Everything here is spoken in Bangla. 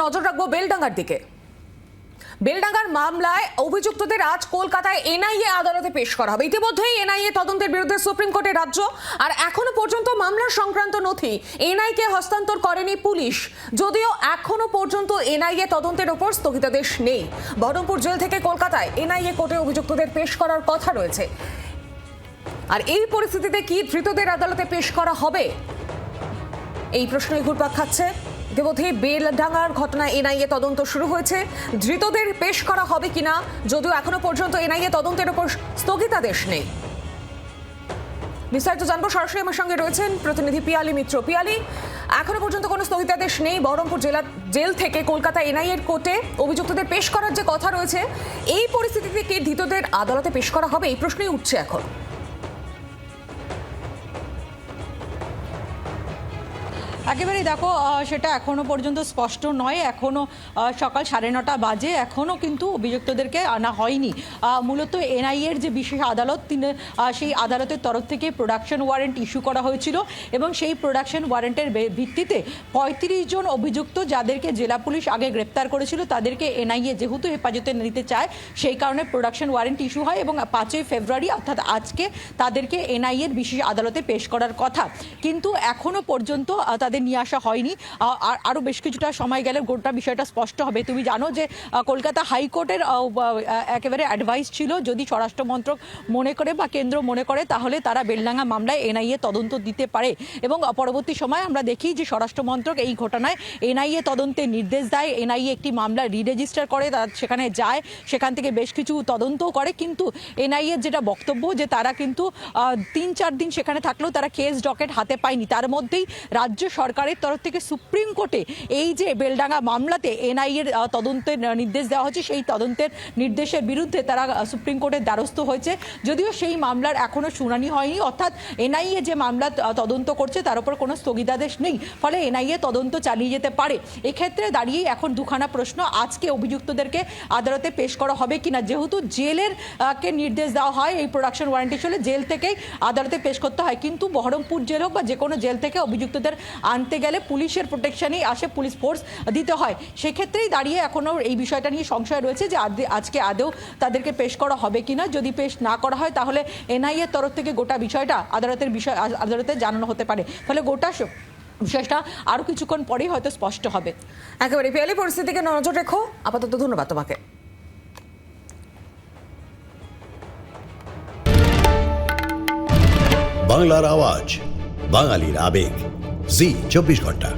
নজর রাখবো বেলডাঙ্গার দিকে। বেলডাঙ্গার মামলায় অভিযুক্তদের আজ কলকাতায় এনআইএ আদালতে পেশ করা হবে। ইতিমধ্যেই এনআইএ তদন্তের বিরুদ্ধে সুপ্রিম কোর্টে রাজ্য, আর এখনো পর্যন্ত মামলার সংক্রান্ত নথি এনআইকে হস্তান্তর করেনি পুলিশ। যদিও এখনো পর্যন্ত এনআইএ তদন্তের ওপর স্থগিতাদেশ নেই। বহরমপুর জেল থেকে কলকাতায় এনআইএ কোর্টে অভিযুক্তদের পেশ করার কথা রয়েছে। আর এই পরিস্থিতিতে কি ধৃতদের আদালতে পেশ করা হবে, এই প্রশ্নই ঘুরপাক খাচ্ছে। ইতিমধ্যে বেলডাঙ্গার ঘটনায় এনআইএ তদন্ত শুরু হয়েছে। ধৃতদের পেশ করা হবে কিনা, যদিও এখনো পর্যন্ত এনআইএ তদন্তের উপর স্থগিতাদেশ নেই। বিস্তারিত জানবো, সরাসরি আমার সঙ্গে রয়েছেন প্রতিনিধি পিয়ালি মিত্র। পিয়ালি, এখনো পর্যন্ত কোনো স্থগিতাদেশ নেই। বহরমপুর জেল থেকে কলকাতা এনআইএর কোর্টে অভিযুক্তদের পেশ করার যে কথা রয়েছে, এই পরিস্থিতিতে কি ধৃতদের আদালতে পেশ করা হবে, এই প্রশ্নই উঠছে এখন। একেবারেই দেখো, সেটা এখনো পর্যন্ত স্পষ্ট নয়। এখনো সকাল 9:30 বাজে, এখনো কিন্তু অভিযুক্তদেরকে আনা হয়নি। মূলত এনআইএর যে বিশেষ আদালত, সেই আদালতের তরফ থেকে প্রোডাকশন ওয়ারেন্ট ইস্যু করা হয়েছিল এবং সেই প্রোডাকশন ওয়ারেন্টের ভিত্তিতে 35 জন অভিযুক্ত যাদেরকে জেলা পুলিশ আগে গ্রেপ্তার করেছিল তাদেরকে এনআইএ যেহেতু হেফাজতে নিতে চায়, সেই কারণে প্রোডাকশন ওয়ারেন্ট ইস্যু হয় এবং 5 ফেব্রুয়ারি অর্থাৎ আজকে তাদেরকে এনআইএর বিশেষ আদালতে পেশ করার কথা। কিন্তু এখনো পর্যন্ত তাদের নিয়ে আসা হয়নি। আরও বেশ কিছুটা সময় গেলে গোটা বিষয়টা স্পষ্ট হবে। তুমি জানো যে কলকাতা হাইকোর্টের একেবারে অ্যাডভাইস ছিল, যদি স্বরাষ্ট্র মন্ত্রক মনে করে বা কেন্দ্র মনে করে তাহলে তারা বেলডাঙ্গা মামলায় এনআইএ তদন্ত দিতে পারে। এবং পরবর্তী সময় আমরা দেখি যে স্বরাষ্ট্র মন্ত্রক এই ঘটনায় এনআইএ তদন্তের নির্দেশ দেয়। এনআইএ একটি মামলা রিরেজিস্টার করে, তারা সেখানে যায়, সেখান থেকে বেশ কিছু তদন্তও করে। কিন্তু এনআইএর যেটা বক্তব্য যে তারা কিন্তু 3-4 দিন সেখানে থাকলেও তারা কেস ডকেট হাতে পায়নি। তার মধ্যেই রাজ্য সরকারের তরফ থেকে সুপ্রিম কোর্টে এই যে বেলডাঙ্গা মামলাতে এনআইএর তদন্তের নির্দেশ দেওয়া হয়েছে, সেই তদন্তের নির্দেশের বিরুদ্ধে তারা সুপ্রিম কোর্টের দ্বারস্থ হয়েছে। যদিও সেই মামলার এখনো শুনানি হয়নি, অর্থাৎ এনআইএ যে মামলা তদন্ত করছে তার উপর কোনো স্থগিতাদেশ নেই, ফলে এনআইএ তদন্ত চালিয়ে যেতে পারে। এক্ষেত্রে দাঁড়িয়ে এখন দুখানা প্রশ্ন। আজকে অভিযুক্তদেরকে আদালতে পেশ করা হবে কিনা, যেহেতু জেলের কে নির্দেশ দেওয়া হয় এই প্রোডাকশন ওয়ারেন্টি হলে জেল থেকেই আদালতে পেশ করতে হয়, কিন্তু বহরমপুর জেল হোক বা যে কোনো জেল থেকে অভিযুক্তদের আনতে গেলে পুলিশের প্রোটেকশনেই আসে, পুলিশ ফোর্স দিতে হয়। সেক্ষেত্রেই দাঁড়িয়ে এখনও এই বিষয়টা নিয়ে সংশয় রয়েছে যে আজকে আদৌ তাদেরকে পেশ করা হবে কিনা। যদি পেশ না করা হয় তাহলে এনআইএর তরফ থেকে গোটা বিষয়টা আদালতে জানানো হতে পারে, ফলে গোটা বিষয়টা আরও কিছুক্ষণ পরেই হয়তো স্পষ্ট হবে। একেবারে পিয়ালি, পরিস্থিতিকে নজর রেখো। আপাতত ধন্যবাদ তোমাকে। বাংলার আওয়াজ, বাঙালির আবেগ, জি 24 ঘন্টা।